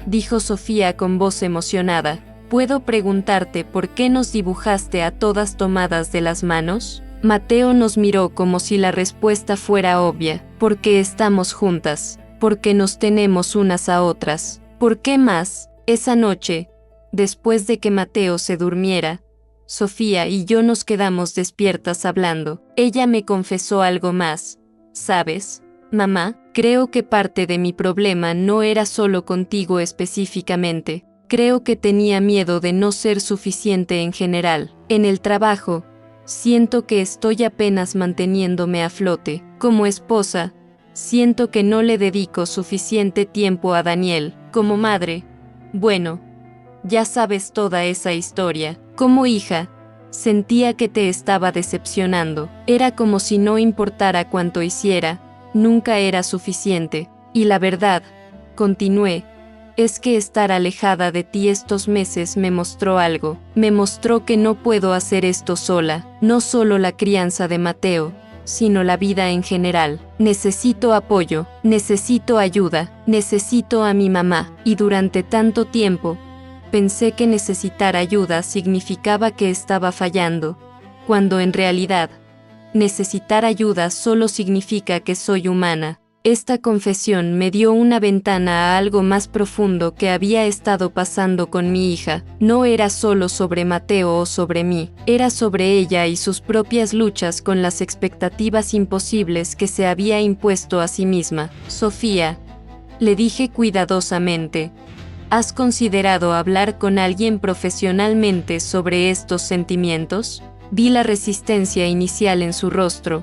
dijo Sofía con voz emocionada. «¿Puedo preguntarte por qué nos dibujaste a todas tomadas de las manos?». Mateo nos miró como si la respuesta fuera obvia. «Porque estamos juntas, porque nos tenemos unas a otras». «¿Por qué más?». Esa noche, después de que Mateo se durmiera, Sofía y yo nos quedamos despiertas hablando. Ella me confesó algo más. «¿Sabes, mamá? Creo que parte de mi problema no era solo contigo específicamente. Creo que tenía miedo de no ser suficiente en general. En el trabajo, siento que estoy apenas manteniéndome a flote. Como esposa, siento que no le dedico suficiente tiempo a Daniel. Como madre, bueno, ya sabes toda esa historia. Como hija, sentía que te estaba decepcionando. Era como si no importara cuánto hiciera, nunca era suficiente. Y la verdad», continué, «es que estar alejada de ti estos meses me mostró algo. Me mostró que no puedo hacer esto sola, no solo la crianza de Mateo, sino la vida en general. Necesito apoyo, necesito ayuda, necesito a mi mamá». Y durante tanto tiempo, pensé que necesitar ayuda significaba que estaba fallando, cuando en realidad, necesitar ayuda solo significa que soy humana. Esta confesión me dio una ventana a algo más profundo que había estado pasando con mi hija. No era solo sobre Mateo o sobre mí, era sobre ella y sus propias luchas con las expectativas imposibles que se había impuesto a sí misma. «Sofía», le dije cuidadosamente, «¿has considerado hablar con alguien profesionalmente sobre estos sentimientos?». Vi la resistencia inicial en su rostro,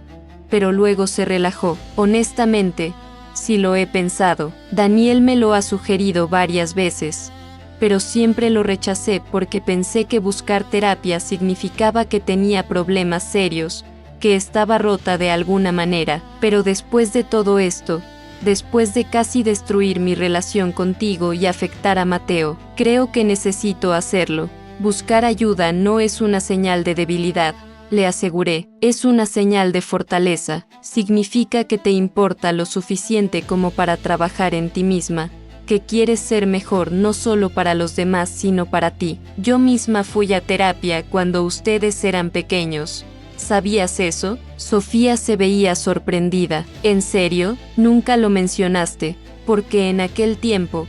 pero luego se relajó. «Honestamente, sí lo he pensado. Daniel me lo ha sugerido varias veces, pero siempre lo rechacé porque pensé que buscar terapia significaba que tenía problemas serios, que estaba rota de alguna manera. Pero después de todo esto, después de casi destruir mi relación contigo y afectar a Mateo, creo que necesito hacerlo. Buscar ayuda no es una señal de debilidad», le aseguré, «es una señal de fortaleza. Significa que te importa lo suficiente como para trabajar en ti misma, que quieres ser mejor no solo para los demás sino para ti. Yo misma fui a terapia cuando ustedes eran pequeños. ¿Sabías eso?». Sofía se veía sorprendida. «¿En serio? Nunca lo mencionaste, porque en aquel tiempo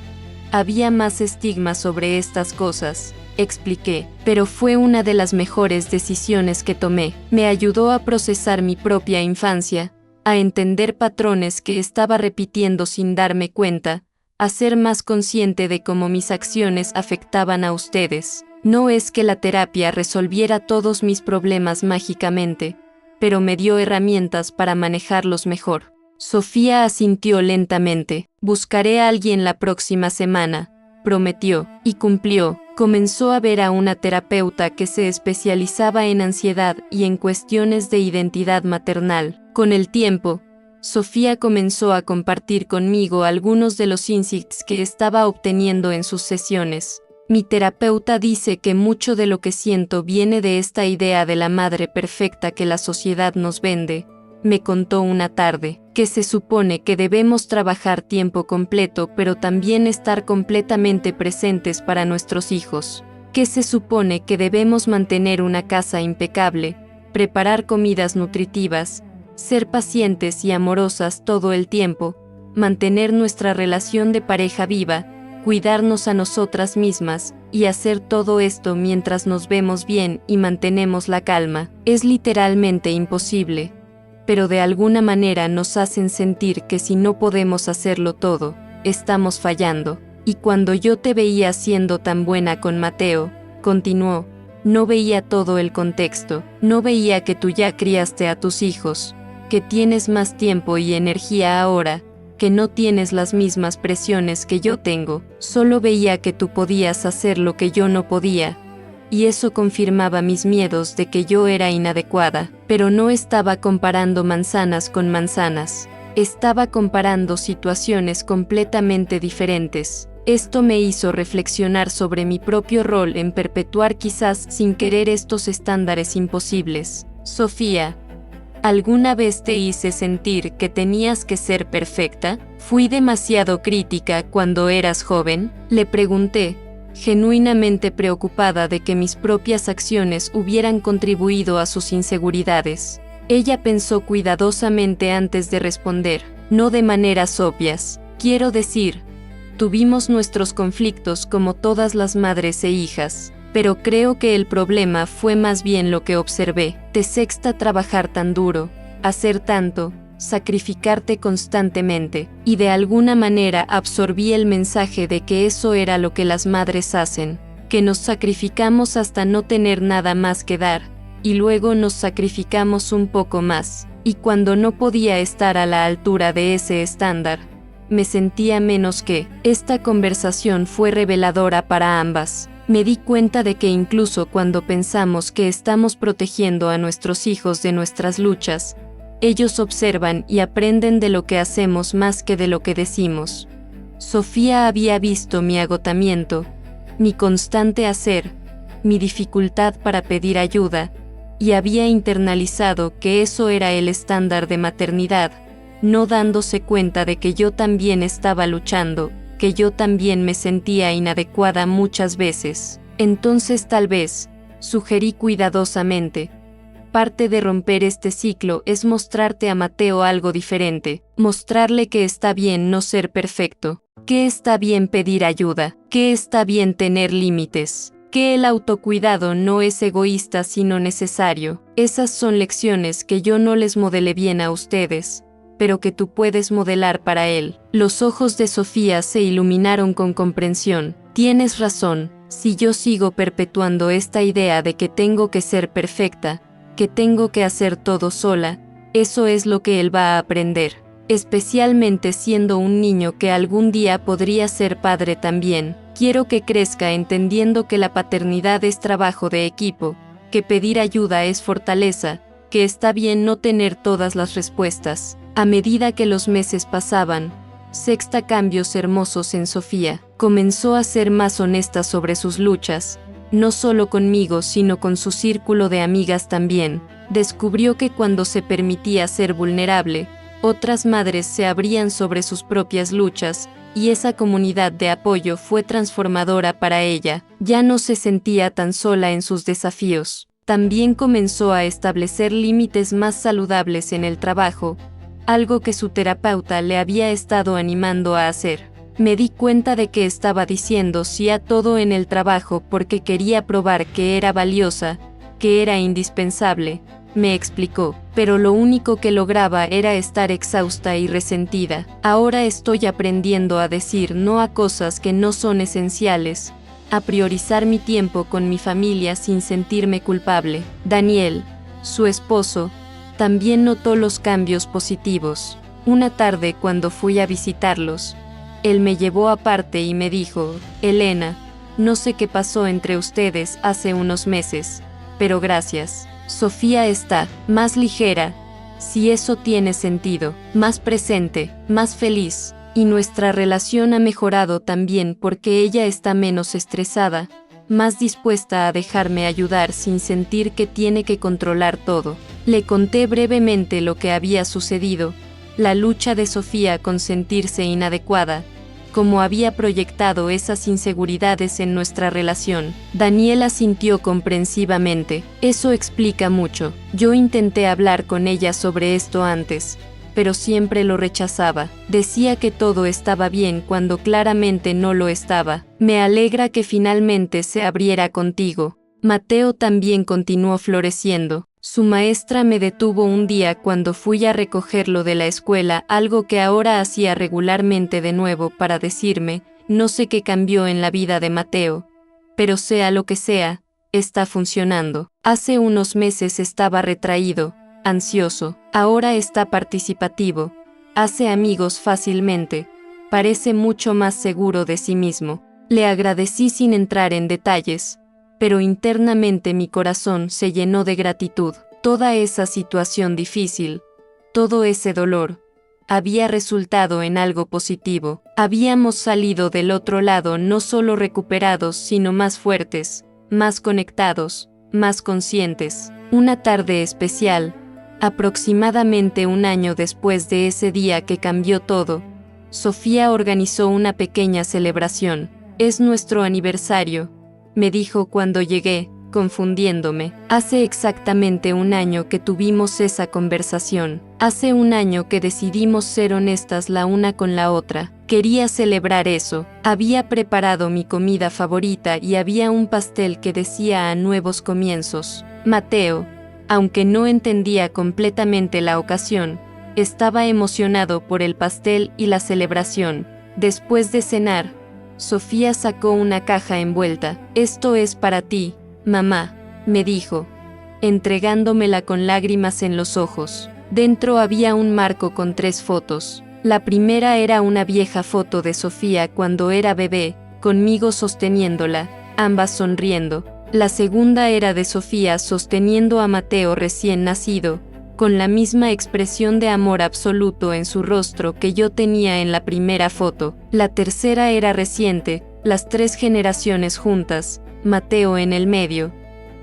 había más estigma sobre estas cosas», expliqué, «pero fue una de las mejores decisiones que tomé. Me ayudó a procesar mi propia infancia, a entender patrones que estaba repitiendo sin darme cuenta, a ser más consciente de cómo mis acciones afectaban a ustedes. No es que la terapia resolviera todos mis problemas mágicamente, pero me dio herramientas para manejarlos mejor». Sofía asintió lentamente. «Buscaré a alguien la próxima semana», prometió, y cumplió. Comenzó a ver a una terapeuta que se especializaba en ansiedad y en cuestiones de identidad maternal. Con el tiempo, Sofía comenzó a compartir conmigo algunos de los insights que estaba obteniendo en sus sesiones. Mi terapeuta dice que mucho de lo que siento viene de esta idea de la madre perfecta que la sociedad nos vende. Me contó una tarde, que se supone que debemos trabajar tiempo completo pero también estar completamente presentes para nuestros hijos. Que se supone que debemos mantener una casa impecable, preparar comidas nutritivas, ser pacientes y amorosas todo el tiempo, mantener nuestra relación de pareja viva, cuidarnos a nosotras mismas, y hacer todo esto mientras nos vemos bien y mantenemos la calma. Es literalmente imposible. Pero de alguna manera nos hacen sentir que si no podemos hacerlo todo, estamos fallando. Y cuando yo te veía siendo tan buena con Mateo, continuó, no veía todo el contexto, no veía que tú ya criaste a tus hijos, que tienes más tiempo y energía ahora, que no tienes las mismas presiones que yo tengo, solo veía que tú podías hacer lo que yo no podía. Y eso confirmaba mis miedos de que yo era inadecuada, pero no estaba comparando manzanas con manzanas. Estaba comparando situaciones completamente diferentes. Esto me hizo reflexionar sobre mi propio rol en perpetuar quizás sin querer estos estándares imposibles. Sofía, ¿alguna vez te hice sentir que tenías que ser perfecta? ¿Fui demasiado crítica cuando eras joven? Le pregunté, genuinamente preocupada de que mis propias acciones hubieran contribuido a sus inseguridades. Ella pensó cuidadosamente antes de responder, no de maneras obvias. Quiero decir, tuvimos nuestros conflictos como todas las madres e hijas. Pero creo que el problema fue más bien lo que observé. Te sexta trabajar tan duro, hacer tanto, sacrificarte constantemente, y de alguna manera absorbí el mensaje de que eso era lo que las madres hacen, que nos sacrificamos hasta no tener nada más que dar, y luego nos sacrificamos un poco más, y cuando no podía estar a la altura de ese estándar, me sentía menos que. Esta conversación fue reveladora para ambas. Me di cuenta de que incluso cuando pensamos que estamos protegiendo a nuestros hijos de nuestras luchas, ellos observan y aprenden de lo que hacemos más que de lo que decimos. Sofía había visto mi agotamiento, mi constante hacer, mi dificultad para pedir ayuda, y había internalizado que eso era el estándar de maternidad, no dándose cuenta de que yo también estaba luchando, que yo también me sentía inadecuada muchas veces. Entonces tal vez, sugerí cuidadosamente, parte de romper este ciclo es mostrarte a Mateo algo diferente, mostrarle que está bien no ser perfecto, que está bien pedir ayuda, que está bien tener límites, que el autocuidado no es egoísta sino necesario. Esas son lecciones que yo no les modelé bien a ustedes, pero que tú puedes modelar para él. Los ojos de Sofía se iluminaron con comprensión. Tienes razón, si yo sigo perpetuando esta idea de que tengo que ser perfecta, que tengo que hacer todo sola, eso es lo que él va a aprender, especialmente siendo un niño que algún día podría ser padre también. Quiero que crezca entendiendo que la paternidad es trabajo de equipo, que pedir ayuda es fortaleza, que está bien no tener todas las respuestas. A medida que los meses pasaban, sexta cambios hermosos en Sofía. Comenzó a ser más honesta sobre sus luchas, no solo conmigo sino con su círculo de amigas también. Descubrió que cuando se permitía ser vulnerable, otras madres se abrían sobre sus propias luchas, y esa comunidad de apoyo fue transformadora para ella. Ya no se sentía tan sola en sus desafíos. También comenzó a establecer límites más saludables en el trabajo, algo que su terapeuta le había estado animando a hacer. Me di cuenta de que estaba diciendo sí a todo en el trabajo porque quería probar que era valiosa, que era indispensable, me explicó, pero lo único que lograba era estar exhausta y resentida. Ahora estoy aprendiendo a decir no a cosas que no son esenciales, a priorizar mi tiempo con mi familia sin sentirme culpable. Daniel, su esposo, también notó los cambios positivos. Una tarde cuando fui a visitarlos, él me llevó aparte y me dijo, Elena, no sé qué pasó entre ustedes hace unos meses, pero gracias. Sofía está más ligera, si eso tiene sentido, más presente, más feliz. Y nuestra relación ha mejorado también porque ella está menos estresada, más dispuesta a dejarme ayudar sin sentir que tiene que controlar todo. Le conté brevemente lo que había sucedido, la lucha de Sofía con sentirse inadecuada, cómo había proyectado esas inseguridades en nuestra relación. Daniela sintió comprensivamente. Eso explica mucho. Yo intenté hablar con ella sobre esto antes, pero siempre lo rechazaba. Decía que todo estaba bien cuando claramente no lo estaba. Me alegra que finalmente se abriera contigo. Mateo también continuó floreciendo. Su maestra me detuvo un día cuando fui a recogerlo de la escuela, algo que ahora hacía regularmente de nuevo para decirme, no sé qué cambió en la vida de Mateo, pero sea lo que sea, está funcionando. Hace unos meses estaba retraído, ansioso, ahora está participativo, hace amigos fácilmente, parece mucho más seguro de sí mismo. Le agradecí sin entrar en detalles, pero internamente mi corazón se llenó de gratitud. Toda esa situación difícil, todo ese dolor, había resultado en algo positivo. Habíamos salido del otro lado no solo recuperados, sino más fuertes, más conectados, más conscientes. Una tarde especial, aproximadamente un año después de ese día que cambió todo, Sofía organizó una pequeña celebración. Es nuestro aniversario, me dijo cuando llegué, confundiéndome. Hace exactamente un año que tuvimos esa conversación. Hace un año que decidimos ser honestas la una con la otra. Quería celebrar eso. Había preparado mi comida favorita y había un pastel que decía a nuevos comienzos. Mateo, aunque no entendía completamente la ocasión, estaba emocionado por el pastel y la celebración. Después de cenar, Sofía sacó una caja envuelta. Esto es para ti, mamá, me dijo, entregándomela con lágrimas en los ojos. Dentro había un marco con 3 fotos. La primera era una vieja foto de Sofía cuando era bebé, conmigo sosteniéndola, ambas sonriendo. La segunda era de Sofía sosteniendo a Mateo recién nacido, con la misma expresión de amor absoluto en su rostro que yo tenía en la primera foto. La tercera era reciente, las 3 generaciones juntas, Mateo en el medio,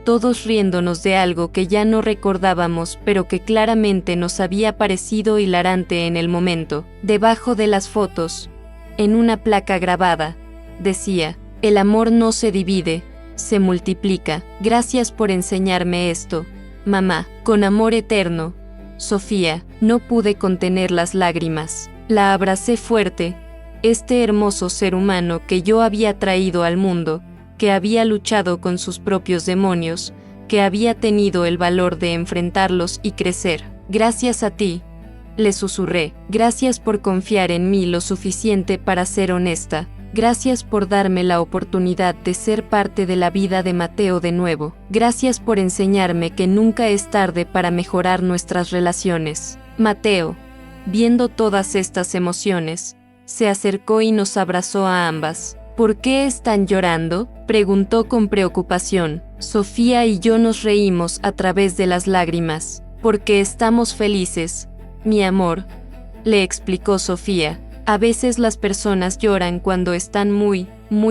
todos riéndonos de algo que ya no recordábamos pero que claramente nos había parecido hilarante en el momento. Debajo de las fotos, en una placa grabada, decía, el amor no se divide, se multiplica. Gracias por enseñarme esto, mamá. Con amor eterno, Sofía. No pude contener las lágrimas. La abracé fuerte. Este hermoso ser humano que yo había traído al mundo, que había luchado con sus propios demonios, que había tenido el valor de enfrentarlos y crecer. Gracias a ti, le susurré. Gracias por confiar en mí lo suficiente para ser honesta. Gracias por darme la oportunidad de ser parte de la vida de Mateo de nuevo. Gracias por enseñarme que nunca es tarde para mejorar nuestras relaciones. Mateo, viendo todas estas emociones, se acercó y nos abrazó a ambas. ¿Por qué están llorando?, preguntó con preocupación. Sofía y yo nos reímos a través de las lágrimas. Porque estamos felices, mi amor, le explicó Sofía. A veces las personas lloran cuando están muy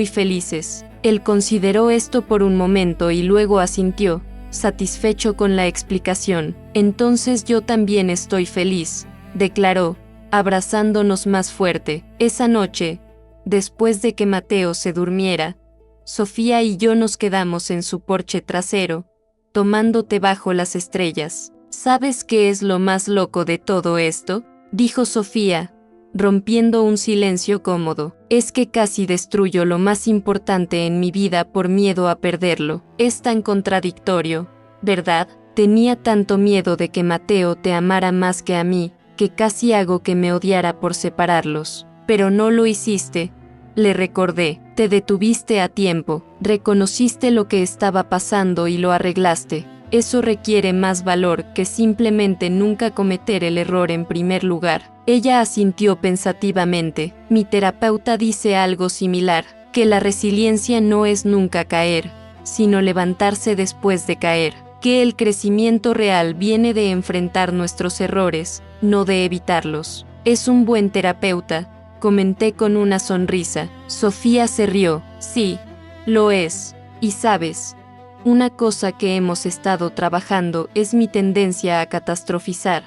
felices. Él consideró esto por un momento y luego asintió, satisfecho con la explicación. Entonces yo también estoy feliz, declaró, abrazándonos más fuerte. Esa noche, después de que Mateo se durmiera, Sofía y yo nos quedamos en su porche trasero, tomando té bajo las estrellas. ¿Sabes qué es lo más loco de todo esto?, dijo Sofía, rompiendo un silencio cómodo. Es que casi destruyo lo más importante en mi vida por miedo a perderlo. Es tan contradictorio, ¿verdad? Tenía tanto miedo de que Mateo te amara más que a mí, que casi hago que me odiara por separarlos. Pero no lo hiciste, le recordé. Te detuviste a tiempo, reconociste lo que estaba pasando y lo arreglaste. Eso requiere más valor que simplemente nunca cometer el error en primer lugar. Ella asintió pensativamente. Mi terapeuta dice algo similar, que la resiliencia no es nunca caer, sino levantarse después de caer. que el crecimiento real viene de enfrentar nuestros errores, no de evitarlos. Es un buen terapeuta, comenté con una sonrisa. Sofía se rió. Sí, lo es. Y sabes, una cosa que hemos estado trabajando es mi tendencia a catastrofizar,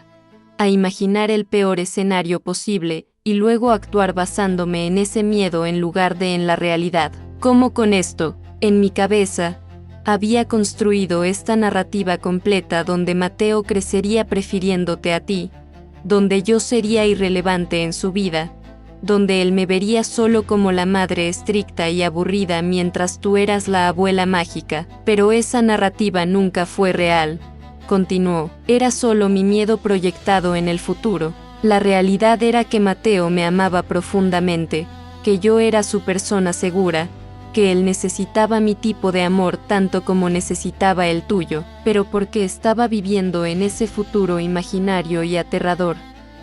a imaginar el peor escenario posible y luego actuar basándome en ese miedo en lugar de en la realidad. ¿Cómo con esto? En mi cabeza, había construido esta narrativa completa donde Mateo crecería prefiriéndote a ti, donde yo sería irrelevante en su vida, donde él me vería solo como la madre estricta y aburrida mientras tú eras la abuela mágica. Pero esa narrativa nunca fue real, continuó. Era solo mi miedo proyectado en el futuro. La realidad era que Mateo me amaba profundamente, que yo era su persona segura, que él necesitaba mi tipo de amor tanto como necesitaba el tuyo, pero porque estaba viviendo en ese futuro imaginario y aterrador,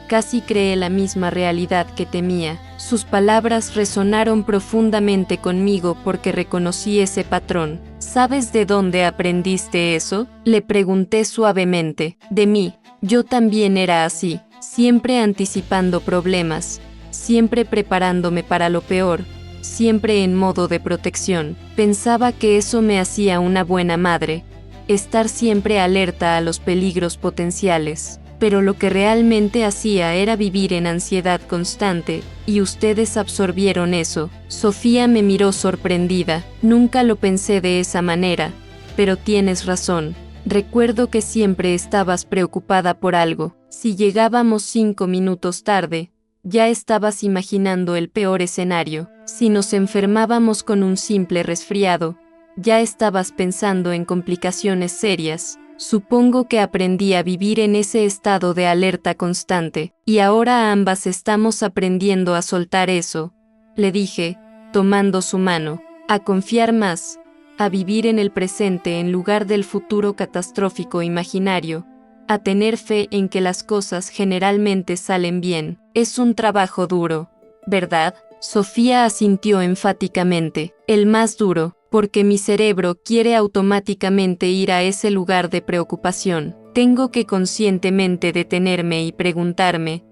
casi creé la misma realidad que temía. Sus palabras resonaron profundamente conmigo porque reconocí ese patrón. ¿Sabes de dónde aprendiste eso?, le pregunté suavemente. De mí. Yo también era así, siempre anticipando problemas, siempre preparándome para lo peor, siempre en modo de protección. Pensaba que eso me hacía una buena madre, estar siempre alerta a los peligros potenciales. Pero lo que realmente hacía era vivir en ansiedad constante, y ustedes absorbieron eso. Sofía me miró sorprendida. Nunca lo pensé de esa manera, pero tienes razón. Recuerdo que siempre estabas preocupada por algo. Si llegábamos 5 minutos tarde, ya estabas imaginando el peor escenario. Si nos enfermábamos con un simple resfriado, ya estabas pensando en complicaciones serias. Supongo que aprendí a vivir en ese estado de alerta constante, y ahora ambas estamos aprendiendo a soltar eso, le dije, tomando su mano, a confiar más, a vivir en el presente en lugar del futuro catastrófico imaginario, a tener fe en que las cosas generalmente salen bien. Es un trabajo duro, ¿verdad? Sofía asintió enfáticamente. El más duro, porque mi cerebro quiere automáticamente ir a ese lugar de preocupación. Tengo que conscientemente detenerme y preguntarme,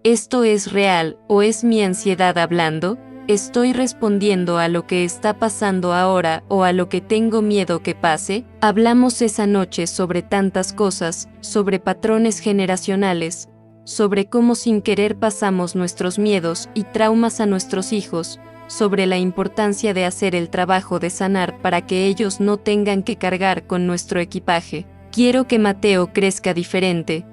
¿esto es real o es mi ansiedad hablando? ¿Estoy respondiendo a lo que está pasando ahora o a lo que tengo miedo que pase? Hablamos esa noche sobre tantas cosas, sobre patrones generacionales, sobre cómo sin querer pasamos nuestros miedos y traumas a nuestros hijos, sobre la importancia de hacer el trabajo de sanar para que ellos no tengan que cargar con nuestro equipaje. Quiero que Mateo crezca diferente,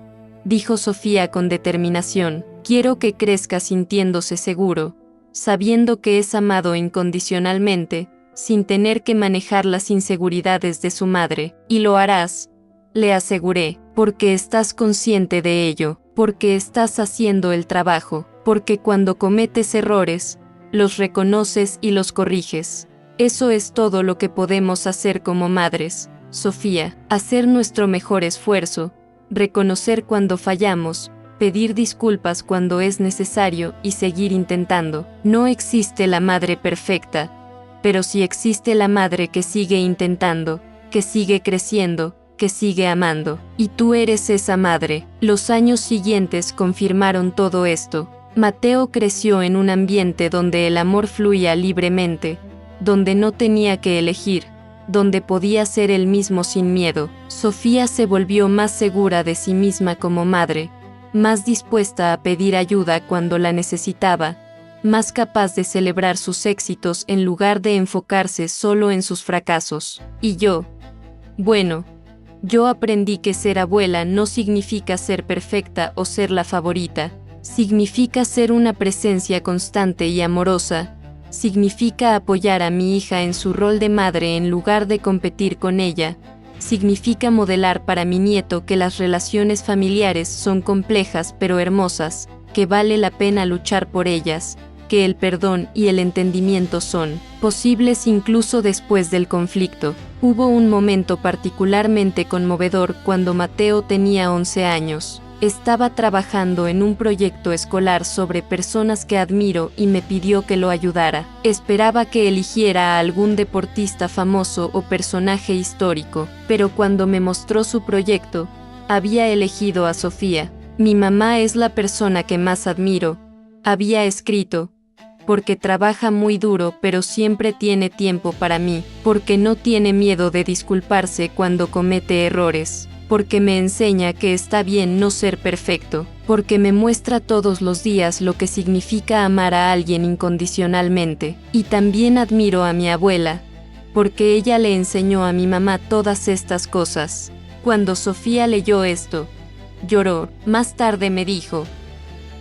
dijo Sofía con determinación. Quiero que crezca sintiéndose seguro, sabiendo que es amado incondicionalmente, sin tener que manejar las inseguridades de su madre. Y lo harás, le aseguré, porque estás consciente de ello, porque estás haciendo el trabajo, porque cuando cometes errores, los reconoces y los corriges. Eso es todo lo que podemos hacer como madres, Sofía, hacer nuestro mejor esfuerzo, reconocer cuando fallamos, pedir disculpas cuando es necesario y seguir intentando. No existe la madre perfecta, pero sí existe la madre que sigue intentando, que sigue creciendo, que sigue amando. Y tú eres esa madre. Los años siguientes confirmaron todo esto. Mateo creció en un ambiente donde el amor fluía libremente, donde no tenía que elegir, donde podía ser él mismo sin miedo. Sofía se volvió más segura de sí misma como madre, más dispuesta a pedir ayuda cuando la necesitaba, más capaz de celebrar sus éxitos en lugar de enfocarse solo en sus fracasos. Y yo, bueno, yo aprendí que ser abuela no significa ser perfecta o ser la favorita, significa ser una presencia constante y amorosa, significa apoyar a mi hija en su rol de madre en lugar de competir con ella, significa modelar para mi nieto que las relaciones familiares son complejas pero hermosas, que vale la pena luchar por ellas, que el perdón y el entendimiento son posibles incluso después del conflicto. Hubo un momento particularmente conmovedor cuando Mateo tenía 11 años. Estaba trabajando en un proyecto escolar sobre personas que admiro y me pidió que lo ayudara. Esperaba que eligiera a algún deportista famoso o personaje histórico, pero cuando me mostró su proyecto, había elegido a Sofía. Mi mamá es la persona que más admiro, había escrito, porque trabaja muy duro pero siempre tiene tiempo para mí, porque no tiene miedo de disculparse cuando comete errores, porque me enseña que está bien no ser perfecto, porque me muestra todos los días lo que significa amar a alguien incondicionalmente. Y también admiro a mi abuela, porque ella le enseñó a mi mamá todas estas cosas. Cuando Sofía leyó esto, lloró. Más tarde me dijo,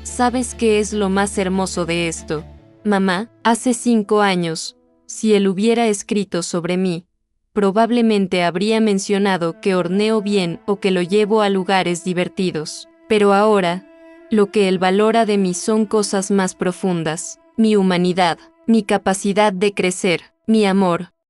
¿sabes qué es lo más hermoso de esto? Mamá, hace 5 años, si él hubiera escrito sobre mí, probablemente habría mencionado que horneo bien o que lo llevo a lugares divertidos. Pero ahora, lo que él valora de mí son cosas más profundas, mi humanidad, mi capacidad de crecer, mi amor,